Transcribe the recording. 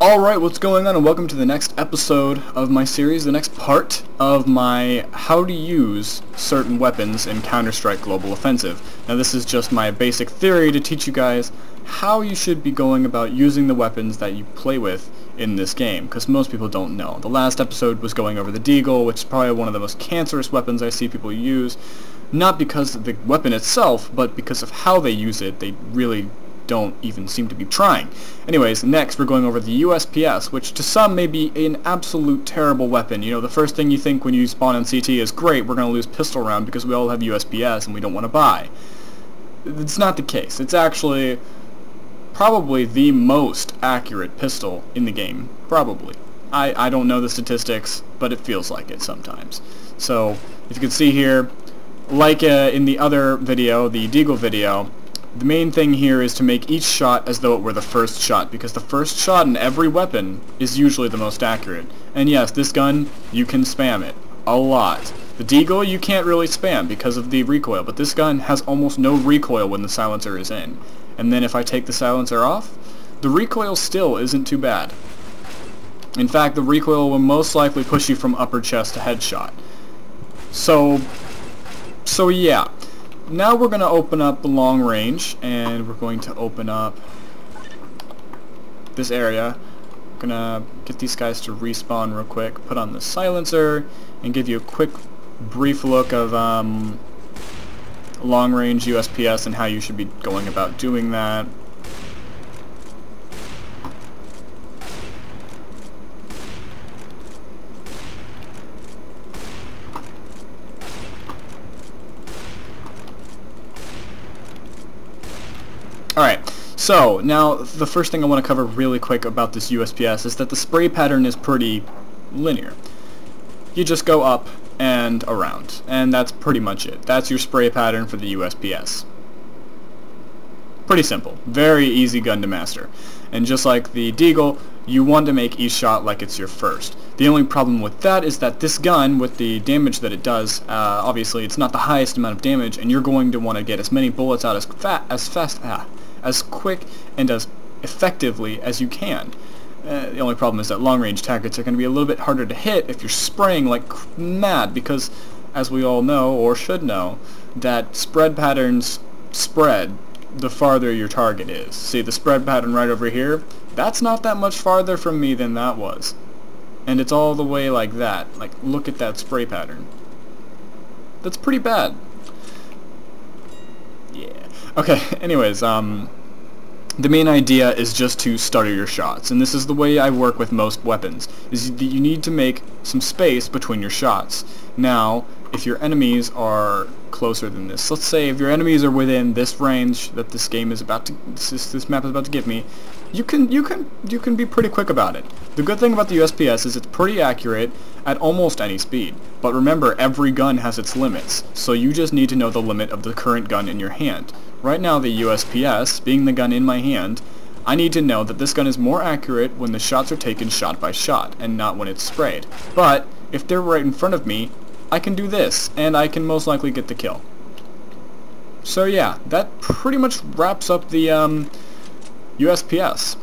Alright, what's going on, and welcome to the next episode of my series, the next part of my how to use certain weapons in Counter-Strike Global Offensive. Now this is just my basic theory to teach you guys how you should be going about using the weapons that you play with in this game, because most people don't know. The last episode was going over the Deagle, which is probably one of the most cancerous weapons I see people use, not because of the weapon itself, but because of how they use it. They really don't even seem to be trying. Anyways, next we're going over the USP-S, which to some may be an absolute terrible weapon. You know, the first thing you think when you spawn on CT is, great, we're going to lose pistol round because we all have USP-S and we don't want to buy. It's not the case. It's actually probably the most accurate pistol in the game. Probably. I don't know the statistics, but it feels like it sometimes. So, if you can see here, like in the other video, the Deagle video, the main thing here is to make each shot as though it were the first shot, because the first shot in every weapon is usually the most accurate. And yes, this gun, you can spam it. A lot. The Deagle you can't really spam because of the recoil, but this gun has almost no recoil when the silencer is in. And then if I take the silencer off, the recoil still isn't too bad. In fact, the recoil will most likely push you from upper chest to headshot. So yeah. Now we're going to open up the long range, and we're going to open up this area. I'm going to get these guys to respawn real quick, put on the silencer, and give you a quick, brief look of long range USP-S and how you should be going about doing that. Alright, so now the first thing I want to cover really quick about this USP-S is that the spray pattern is pretty linear. You just go up and around, and that's pretty much it. That's your spray pattern for the USP-S. Pretty simple. Very easy gun to master. And just like the Deagle, you want to make each shot like it's your first. The only problem with that is that this gun, with the damage that it does, obviously it's not the highest amount of damage, and you're going to want to get as many bullets out as quick and as effectively as you can. The only problem is that long-range targets are going to be a little bit harder to hit if you're spraying like mad, because, as we all know, or should know, that spread patterns spread the farther your target is. See, the spread pattern right over here? That's not that much farther from me than that was. And it's all the way like that. Like, look at that spray pattern. That's pretty bad. Yeah. Okay, anyways, the main idea is just to stutter your shots, and this is the way I work with most weapons, is that you need to make some space between your shots. Now, if your enemies are closer than this, let's say if your enemies are within this range that this game is about to, this map is about to give me, you can be pretty quick about it. The good thing about the USP-S is it's pretty accurate at almost any speed. But remember, every gun has its limits, so you just need to know the limit of the current gun in your hand. Right now, the USP-S, being the gun in my hand, I need to know that this gun is more accurate when the shots are taken shot by shot, and not when it's sprayed. But, if they're right in front of me, I can do this, and I can most likely get the kill. So yeah, that pretty much wraps up the USP-S.